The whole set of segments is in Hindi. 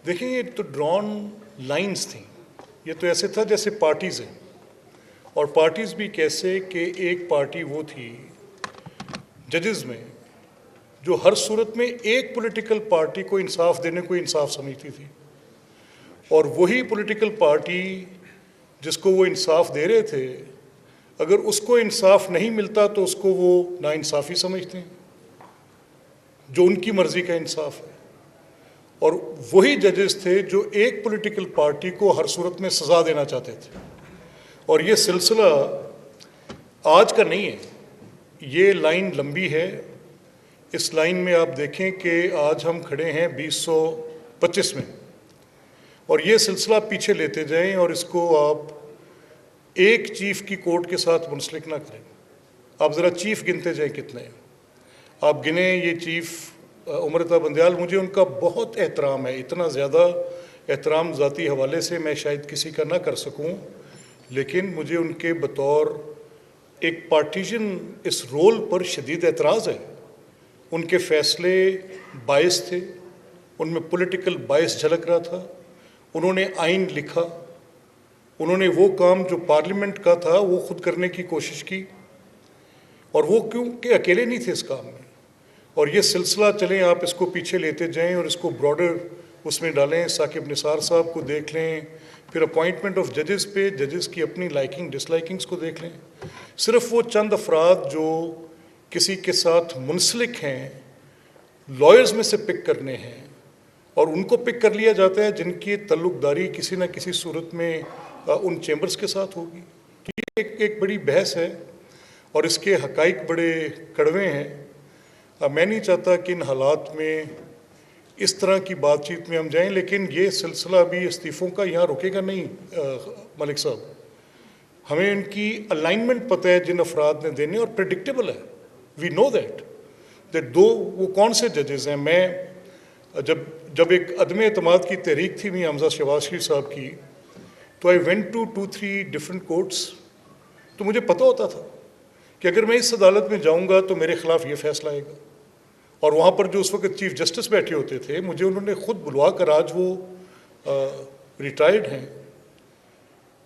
देखिए, ये तो ड्रॉन लाइंस थी। ये तो ऐसे था जैसे पार्टीज़ हैं, और पार्टीज़ भी कैसे कि एक पार्टी वो थी जजेस में जो हर सूरत में एक पॉलिटिकल पार्टी को इंसाफ देने को इंसाफ समझती थी, और वही पॉलिटिकल पार्टी जिसको वो इंसाफ दे रहे थे, अगर उसको इंसाफ नहीं मिलता तो उसको वो नाइंसाफ़ी समझते हैं, जो उनकी मर्ज़ी का इंसाफ है। और वही जजेस थे जो एक पॉलिटिकल पार्टी को हर सूरत में सज़ा देना चाहते थे। और ये सिलसिला आज का नहीं है, ये लाइन लंबी है। इस लाइन में आप देखें कि आज हम खड़े हैं 2025 में, और ये सिलसिला पीछे लेते जाएं और इसको आप एक चीफ की कोर्ट के साथ मुंसलिक ना करें। आप ज़रा चीफ गिनते जाएं कितने हैं। आप गिने ये चीफ उमरता बंदयाल, मुझे उनका बहुत एहतराम है, इतना ज़्यादा एहतराम ज़ाती हवाले से मैं शायद किसी का ना कर सकूं, लेकिन मुझे उनके बतौर एक पार्टीजन इस रोल पर शदीद एतराज़ है। उनके फ़ैसले बायस थे, उनमें पॉलिटिकल बायस झलक रहा था। उन्होंने आइन लिखा, उन्होंने वो काम जो पार्लियामेंट का था वो खुद करने की कोशिश की, और वो क्योंकि अकेले नहीं थे इस काम में। और ये सिलसिला चलें, आप इसको पीछे लेते जाएं और इसको ब्रॉडर उसमें डालें। साकिब निसार साहब को देख लें, फिर अपॉइंटमेंट ऑफ जजेस पे जजेस की अपनी लाइकिंग डिसलाइकिंग्स को देख लें। सिर्फ वो चंद अफराद जो किसी के साथ मुंसलिक हैं, लॉयर्स में से पिक करने हैं, और उनको पिक कर लिया जाता है जिनकी तल्लुकदारी किसी न किसी सूरत में उन चैम्बर्स के साथ होगी। तो ये एक बड़ी बहस है और इसके हकाइक बड़े कड़वे हैं। मैं नहीं चाहता कि इन हालात में इस तरह की बातचीत में हम जाएं, लेकिन ये सिलसिला अभी इस्तीफ़ों का यहाँ रुकेगा नहीं। मलिक साहब, हमें इनकी अलाइनमेंट पता है जिन अफराद ने देने, और प्रेडिक्टेबल है। वी नो दैट दो वो कौन से जजेस हैं। मैं जब एक अदम एतमाद की तहरीक थी मियां हमजा शहबाज शरीफ साहब की, तो I went to 2-3 different courts. तो मुझे पता होता था कि अगर मैं इस अदालत में जाऊंगा तो मेरे खिलाफ ये फैसला आएगा। और वहाँ पर जो उस वक्त चीफ जस्टिस बैठे होते थे, मुझे उन्होंने खुद बुलवा कर, आज वो रिटायर्ड हैं,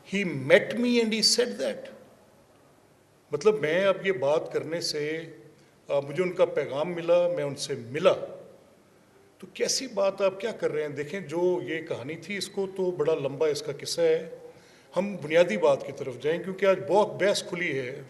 he met me and he said that. मतलब मैं अब ये बात करने से मुझे उनका पैगाम मिला, मैं उनसे मिला, तो कैसी बात आप क्या कर रहे हैं। देखें, जो ये कहानी थी, इसको तो बड़ा लंबा इसका किस्सा है। हम बुनियादी बात की तरफ जाएं, क्योंकि आज बहुत बहस खुली है।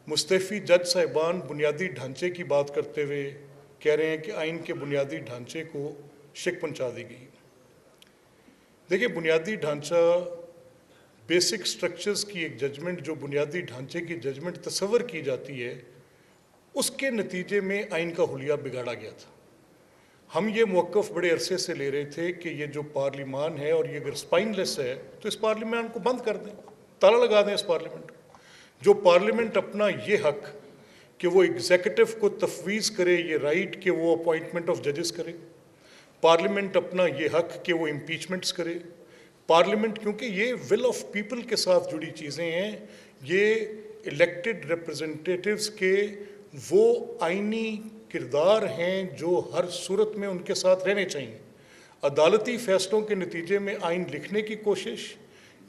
मुस्तफ़ी जज साहिबान बुनियादी ढांचे की बात करते हुए कह रहे हैं कि आइन के बुनियादी ढांचे को शिक पहुंचा दी गई। देखिए, बुनियादी ढांचा, बेसिक स्ट्रक्चर्स की एक जजमेंट, जो बुनियादी ढांचे की जजमेंट तस्वर की जाती है, उसके नतीजे में आइन का हुलिया बिगाड़ा गया था। हम ये मौक़िफ़ बड़े अरसे से ले रहे थे कि ये जो पार्लिमान है, और ये अगर स्पाइनलेस है तो इस पार्लियामान को बंद कर दें, ताला लगा दें इस पार्लियामेंट को। जो पार्लियामेंट अपना ये हक कि वो एग्जीक्यूटिव को तफवीज़ करे, ये राइट कि वो अपॉइंटमेंट ऑफ जजेस करे, पार्लियामेंट अपना ये हक कि वो इम्पीचमेंट्स करे, पार्लियामेंट, क्योंकि ये विल ऑफ पीपल के साथ जुड़ी चीज़ें हैं, ये इलेक्टेड रिप्रेजेंटेटिव्स के वो आइनी किरदार हैं जो हर सूरत में उनके साथ रहने चाहिए। अदालती फ़ैसलों के नतीजे में आइन लिखने की कोशिश,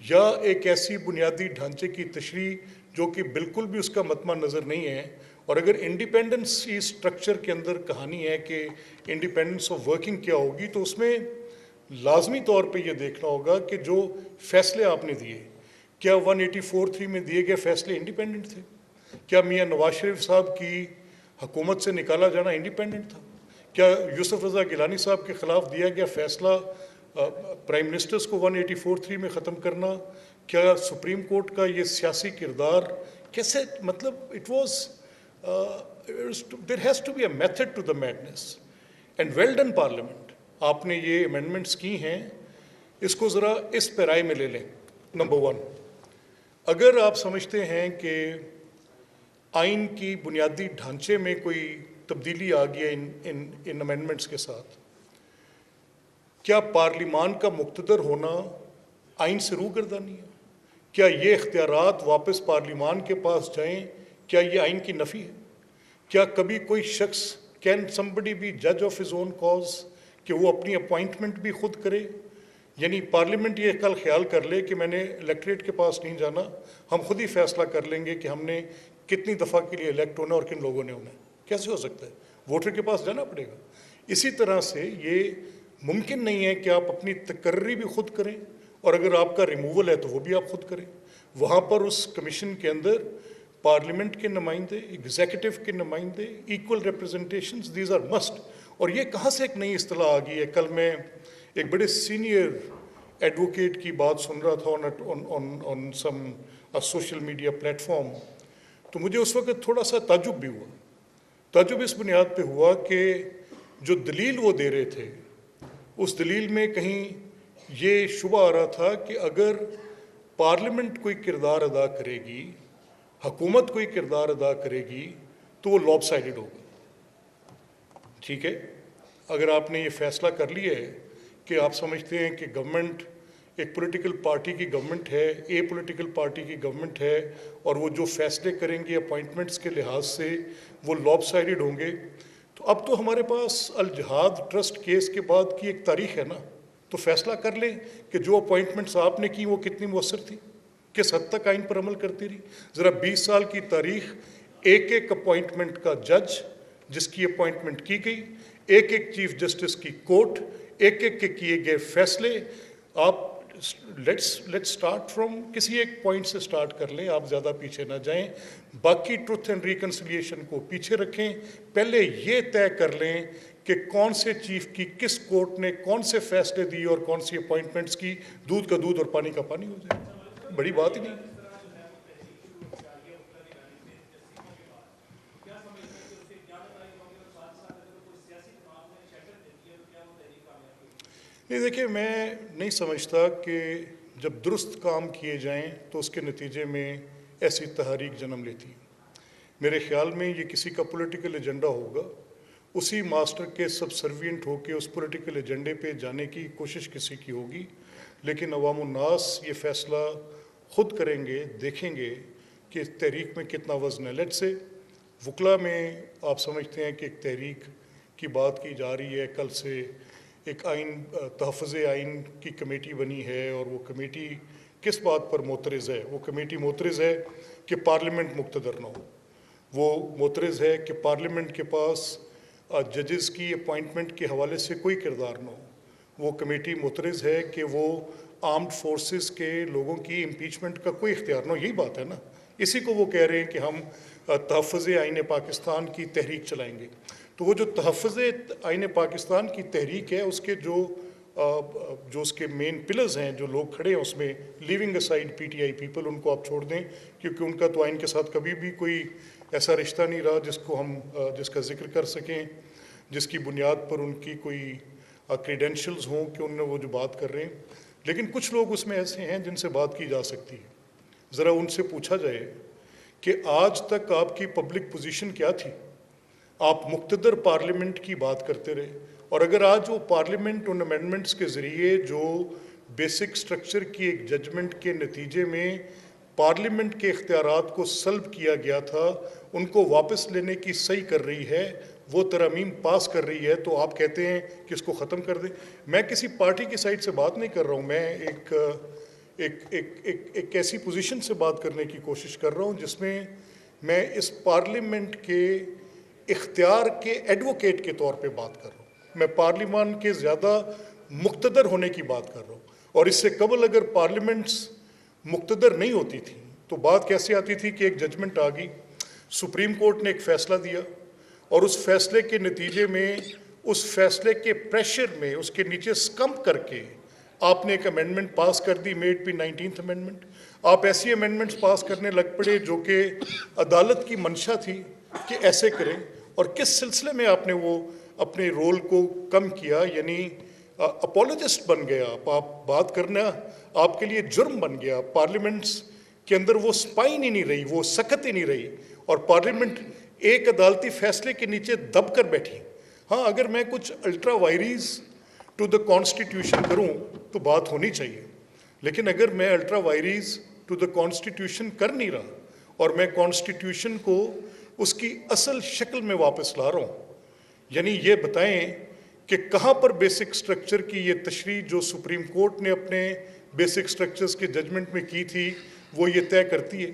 या एक ऐसी बुनियादी ढांचे की तशरीह जो कि बिल्कुल भी उसका मतमा नज़र नहीं है। और अगर इंडिपेंडेंस की स्ट्रक्चर के अंदर कहानी है कि इंडिपेंडेंस ऑफ वर्किंग क्या होगी, तो उसमें लाजमी तौर पे ये देखना होगा कि जो फैसले आपने दिए, क्या 184(3) में दिए गए फैसले इंडिपेंडेंट थे? क्या मियाँ नवाज शरीफ साहब की हुकूमत से निकाला जाना इंडिपेंडेंट था? क्या यूसुफ रज़ा गिलानी साहब के ख़िलाफ़ दिया गया फ़ैसला प्राइम मिनिस्टर्स को 184(3) में ख़त्म करना, क्या सुप्रीम कोर्ट का ये सियासी किरदार कैसे, मतलब it was there has to be a method to the madness. And well done parliament, आपने ये अमेंडमेंट्स की हैं, इसको ज़रा इस पैराए में ले लें। नंबर 1, अगर आप समझते हैं कि आइन की बुनियादी ढांचे में कोई तब्दीली आ गई है इन अमेंडमेंट्स के साथ, क्या पार्लिमान का मुक्तदर होना आइन से रूगर्दानी है? क्या ये इख्तियारात वापस पार्लिमान के पास जाएं? क्या ये आइन की नफ़ी है? क्या कभी कोई शख्स, कैन समबडी बी जज ऑफ हिज ओन कॉज? कि वो अपनी अपॉइंटमेंट भी खुद करे, यानी पार्लियामेंट ये कल ख्याल कर ले कि मैंने इलेक्टरेट के पास नहीं जाना, हम खुद ही फैसला कर लेंगे कि हमने कितनी दफ़ा के लिए इलेक्ट होना और किन लोगों ने होना है। कैसे हो सकता है? वोटर के पास जाना पड़ेगा। इसी तरह से ये मुमकिन नहीं है कि आप अपनी तकर्री भी खुद करें और अगर आपका रिमूवल है तो वो भी आप खुद करें। वहाँ पर उस कमीशन के अंदर पार्लियामेंट के नुमाइंदे, एग्जीक्यूटिव के नुमाइंदे, equal representations, these are must. और ये कहाँ से एक नई इस्तिलाह आ गई है? कल मैं एक बड़े सीनियर एडवोकेट की बात सुन रहा था on some social media platform, तो मुझे उस वक्त थोड़ा सा ताजुब भी हुआ। ताजुब इस बुनियाद पे हुआ कि जो दलील वो दे रहे थे, उस दलील में कहीं ये शुबा आ रहा था कि अगर पार्लियामेंट कोई किरदार अदा करेगी, हुकूमत कोई किरदार अदा करेगी, तो वो लॉपसाइडेड होगा। ठीक है, अगर आपने ये फैसला कर लिया है कि आप समझते हैं कि गवर्नमेंट एक पॉलिटिकल पार्टी की गवर्नमेंट है, ए पॉलिटिकल पार्टी की गवर्नमेंट है, और वो जो फैसले करेंगे अपॉइंटमेंट्स के लिहाज से वो लॉपसाइडेड होंगे, तो अब तो हमारे पास अल जिहाद ट्रस्ट केस के बाद की एक तारीख है ना, तो फैसला कर लें कि जो अपॉइंटमेंट्स आपने की वो कितनी मुअस्सर थी, किस हद तक आइन पर अमल करती रही। ज़रा 20 साल की तारीख, एक एक अपॉइंटमेंट का जज जिसकी अपॉइंटमेंट की गई, एक एक चीफ जस्टिस की कोर्ट, एक एक के किए गए फैसले, आप लेट्स स्टार्ट फ्रॉम किसी एक पॉइंट से स्टार्ट कर लें, आप ज़्यादा पीछे ना जाएं, बाकी ट्रुथ एंड रिकन्सिलिएशन को पीछे रखें, पहले ये तय कर लें कि कौन से चीफ की किस कोर्ट ने कौन से फैसले दिए और कौन सी अपॉइंटमेंट्स की, दूध का दूध और पानी का पानी हो जाए। बड़ी बात ही नहीं। नहीं, देखिए, मैं नहीं समझता कि जब दुरुस्त काम किए जाएं तो उसके नतीजे में ऐसी तहरीक जन्म लेती है। मेरे ख्याल में ये किसी का पॉलिटिकल एजेंडा होगा, उसी मास्टर के सबसर्विएंट होकर उस पॉलिटिकल एजेंडे पे जाने की कोशिश किसी की होगी, लेकिन अवामुन्नास ये फ़ैसला ख़ुद करेंगे, देखेंगे कि इस तहरीक में कितना वज़न है। लेट से वकला में आप समझते हैं कि एक तहरीक की बात की जा रही है, कल से एक आइन तहफ़्फ़ुज़ आइन की कमेटी बनी है, और वो कमेटी किस बात पर मोतरज़ है? वो कमेटी मोतरज़ है कि पार्लियामेंट मुक़्तदर ना हो, वो मोतरज़ है कि पार्लियामेंट के पास जजेस की अपॉइंटमेंट के हवाले से कोई किरदार ना हो, वो कमेटी मुतरज़ है कि वो आर्म्ड फोर्सेस के लोगों की इम्पीचमेंट का कोई इख्तियार ना हो। यही बात है ना, इसी को वो कह रहे हैं कि हम तहफ़्फ़ुज़ आइन पाकिस्तान की तहरीक चलाएंगे। तो वो जो तहफ़्फ़ुज़ आइन पाकिस्तान की तहरीक है, उसके जो उसके मेन पिलर्स हैं, जो लोग खड़े हैं उसमें, लीविंग असाइड PTI पीपल, उनको आप छोड़ दें, क्योंकि उनका तो आइन के साथ कभी भी कोई ऐसा रिश्ता नहीं रहा जिसको हम जिसका जिक्र कर सकें, जिसकी बुनियाद पर उनकी कोई क्रेडेंशियल्स हों कि उन्होंने वो जो बात कर रहे हैं। लेकिन कुछ लोग उसमें ऐसे हैं जिनसे बात की जा सकती है। ज़रा उनसे पूछा जाए कि आज तक आपकी पब्लिक पोजीशन क्या थी? आप मुक़्तदर पार्लियामेंट की बात करते रहे, और अगर आज वो पार्लियामेंट उन अमेंडमेंट्स के ज़रिए जो बेसिक स्ट्रक्चर की एक जजमेंट के नतीजे में पार्लियामेंट के इख्तियारात को सल्ब किया गया था, उनको वापस लेने की सही कर रही है, वो तरमीम पास कर रही है, तो आप कहते हैं कि इसको ख़त्म कर दें। मैं किसी पार्टी की साइड से बात नहीं कर रहा हूँ, मैं एक ऐसी पोजीशन से बात करने की कोशिश कर रहा हूँ जिसमें मैं इस पार्लियामेंट के इख्तियार के एडवोकेट के तौर पे बात कर रहा हूँ। मैं पार्लियामान के ज़्यादा मुक़्तदर होने की बात कर रहा हूँ, और इससे कबल अगर पार्लियामेंट्स मुक़्तदर नहीं होती थी तो बात कैसे आती थी कि एक जजमेंट आ गई, सुप्रीम कोर्ट ने एक फ़ैसला दिया, और उस फैसले के नतीजे में, उस फैसले के प्रेशर में, उसके नीचे स्कम्प करके आपने एक अमेंडमेंट पास कर दी, मेड बी 19th अमेंडमेंट। आप ऐसी अमेंडमेंट्स पास करने लग पड़े जो कि अदालत की मंशा थी कि ऐसे करें, और किस सिलसिले में आपने वो अपने रोल को कम किया, यानी अपोलोजिस्ट बन गया आप बात करना आपके लिए जुर्म बन गया। पार्लियामेंट्स के अंदर वो स्पाइन ही नहीं रही, वो सकत ही नहीं रही, और पार्लियामेंट एक अदालती फैसले के नीचे दब कर बैठी। हाँ, अगर मैं कुछ ultra vires to the constitution करूं तो बात होनी चाहिए, लेकिन अगर मैं ultra vires to the constitution कर नहीं रहा और मैं कॉन्स्टिट्यूशन को उसकी असल शक्ल में वापस ला रहा हूँ, यानी ये बताएं कि कहाँ पर बेसिक स्ट्रक्चर की ये तशरीह जो सुप्रीम कोर्ट ने अपने बेसिक स्ट्रक्चर्स के जजमेंट में की थी वो ये तय करती है?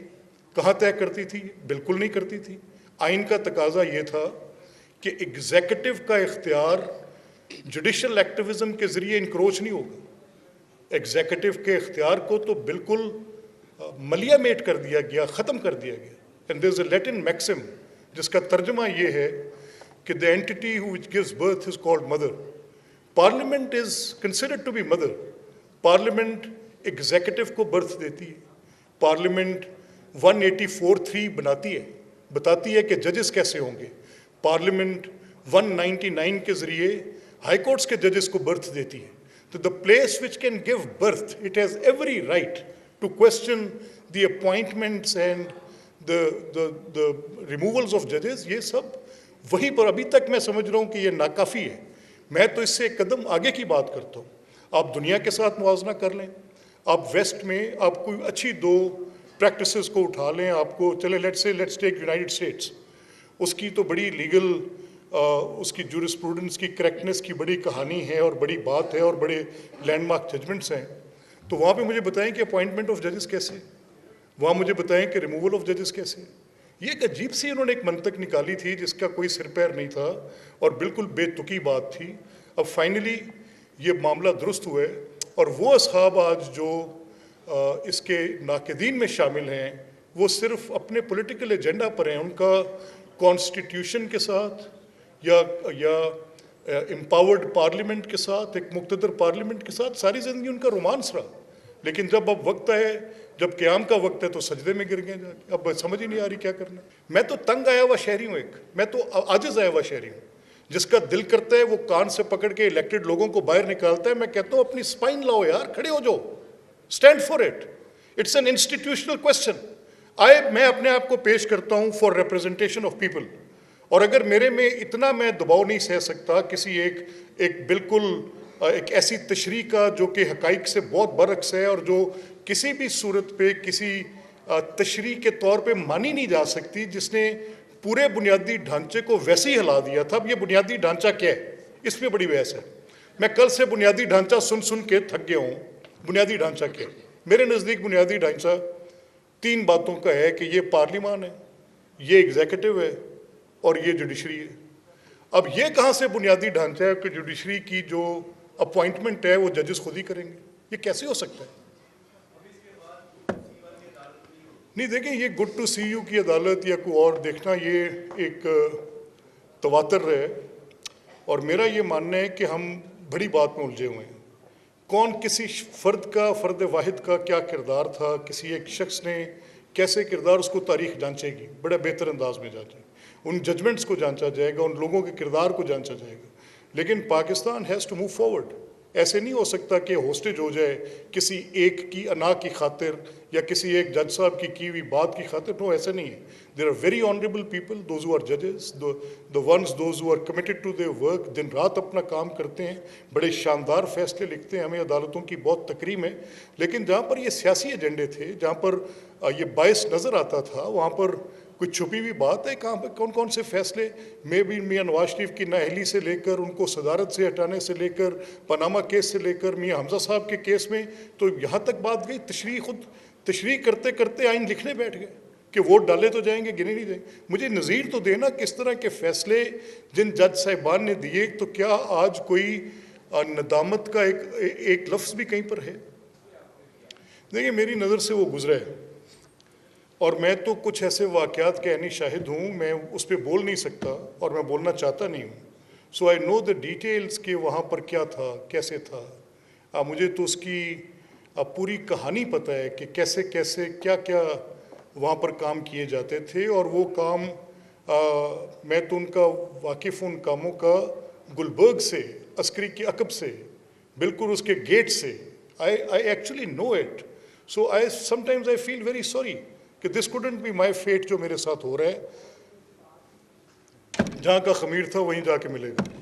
कहाँ तय करती थी? बिल्कुल नहीं करती थी। आइन का तकाजा ये था कि एग्जीक्यूटिव का इख्तियार जुडिशल एक्टिविज्म के ज़रिए इंक्रोच नहीं होगा। एग्जीक्यूटिव के इख्तियार को तो बिल्कुल मलियामेट कर दिया गया, ख़त्म कर दिया गया। And there is a Latin maxim जिसका तर्जुमा ये है कि the entity which gives birth is called mother. Parliament is considered to be mother. Parliament executive को बर्थ देती है। पार्लियामेंट 184(3) बनाती है, बताती है कि जजेस कैसे होंगे। पार्लियामेंट 199 के ज़रिए हाई कोर्ट्स के जजेस को बर्थ देती है। तो the place which can give birth, it has every right to question the appointments and the removals of जजेस। ये सब वहीं पर अभी तक मैं समझ रहा हूँ कि ये नाकाफ़ी है। मैं तो इससे एक कदम आगे की बात करता हूँ। आप दुनिया के साथ मुआवजना कर लें, आप वेस्ट में आप कोई अच्छी 2 प्रैक्टिसेस को उठा लें, आपको चले लेट्स टेक यूनाइटेड स्टेट्स, उसकी तो बड़ी लीगल उसकी जूरिस्प्रूडेंस की करेक्टनेस की बड़ी कहानी है और बड़ी बात है और बड़े लैंडमार्क जजमेंट्स हैं। तो वहाँ पे मुझे बताएं कि अपॉइंटमेंट ऑफ जजेस कैसे, वहाँ मुझे बताएं कि रिमूवल ऑफ जजेस कैसे। ये एक अजीब सी इन्होंने एक मंतक निकाली थी जिसका कोई सिर पैर नहीं था और बिल्कुल बेतुकी बात थी। अब फाइनली ये मामला दुरुस्त हुआ है और वो असहाब आज जो इसके नाक़दीन में शामिल हैं वो सिर्फ अपने पॉलिटिकल एजेंडा पर हैं। उनका कॉन्स्टिट्यूशन के साथ या एम्पावर्ड पार्लियामेंट के साथ, एक मुक़तदर पार्लियामेंट के साथ सारी ज़िंदगी उनका रोमांस रहा। लेकिन जब अब वक्त है, जब क़याम का वक्त है तो सजदे में गिर गए जाके। अब समझ ही नहीं आ रही क्या करना। मैं तो तंग आया हुआ शहरी हूँ, मैं तो आजिज़ आया हुआ शहरी हूँ। जिसका दिल करता है वो कान से पकड़ के इलेक्टेड लोगों को बाहर निकालता है। मैं कहता हूँ अपनी स्पाइन लाओ यार, खड़े हो जाओ, stand for it. It's an institutional question. मैं अपने आप को पेश करता हूँ फॉर रिप्रेजेंटेशन ऑफ पीपल। और अगर मेरे में इतना मैं दबाव नहीं सह सकता किसी एक बिल्कुल एक ऐसी तशरीह का जो कि हकाइक से बहुत बरअक्स है और जो किसी भी सूरत पे किसी तशरीह के तौर पे मानी नहीं जा सकती, जिसने पूरे बुनियादी ढांचे को वैसे ही हिला दिया था। अब ये बुनियादी ढांचा क्या है, इस पर बड़ी बहस है। मैं कल से बुनियादी ढांचा सुन सुन के थक गया हूँ। बुनियादी ढांचा क्या है? मेरे नज़दीक बुनियादी ढांचा 3 बातों का है कि ये पार्लियामान है, ये एग्जीक्यूटिव है और ये जुडिशरी है। अब ये कहाँ से बुनियादी ढांचा है कि जुडिशरी की जो अपॉइंटमेंट है वो जजेस खुद ही करेंगे? ये कैसे हो सकता है? नहीं, देखें, ये गुड टू सी यू की अदालत या कोई और देखना ये एक तवातर है। और मेरा ये मानना है कि हम बड़ी बात में उलझे हुए हैं। कौन किसी फ़र्द वाहिद का क्या किरदार था, किसी एक शख्स ने कैसे किरदार, उसको तारीख़ जांचेगी, बड़ा बेहतर अंदाज में जांचेगी। उन जजमेंट्स को जांचा जाएगा, उन लोगों के किरदार को जांचा जाएगा। लेकिन Pakistan has to move forward. ऐसे नहीं हो सकता कि होस्टेज हो जाए किसी एक की अना की खातिर या किसी एक जज साहब की हुई बात की खातिर। नो, ऐसा नहीं है। There are very honourable people, those who are जजेस, those who are committed to their work, दिन रात अपना काम करते हैं, बड़े शानदार फैसले लिखते हैं, हमें अदालतों की बहुत तकरीम है। लेकिन जहाँ पर ये सियासी एजेंडे थे, जहाँ पर ये बायस नज़र आता था, वहाँ पर कोई छुपी हुई बात है? कहाँ पर कौन कौन से फैसले में भी मियाँ नवाज शरीफ की नाअहली से लेकर उनको सदारत से हटाने से लेकर पनामा केस से लेकर मियाँ हमजा साहब के केस में, तो यहाँ तक बात गई तशरीह करते करते आइन लिखने बैठ गए कि वोट डाले तो जाएंगे, गिने नहीं जाएंगे। मुझे नज़ीर तो देना किस तरह के फ़ैसले जिन जज साहिबान ने दिए। तो क्या आज कोई नदामत का एक लफ्ज़ भी कहीं पर है? देखिए, मेरी नज़र से वो गुजरा है और मैं तो कुछ ऐसे वाक़यात के यानी शाहिद हूँ, मैं उस पर बोल नहीं सकता और मैं बोलना चाहता नहीं हूँ। सो आई नो द डिटेल्स कि वहाँ पर क्या था, कैसे था। मुझे तो उसकी पूरी कहानी पता है कि कैसे कैसे क्या क्या वहाँ पर काम किए जाते थे। और वो काम मैं तो उनका वाकिफ़, उन कामों का गुलबर्ग से, अस्करी की अकब से, बिल्कुल उसके गेट से, I actually know it. So sometimes I feel very sorry कि this couldn't be my fate जो मेरे साथ हो रहा है। जहाँ का खमीर था वहीं जाके मिलेगा।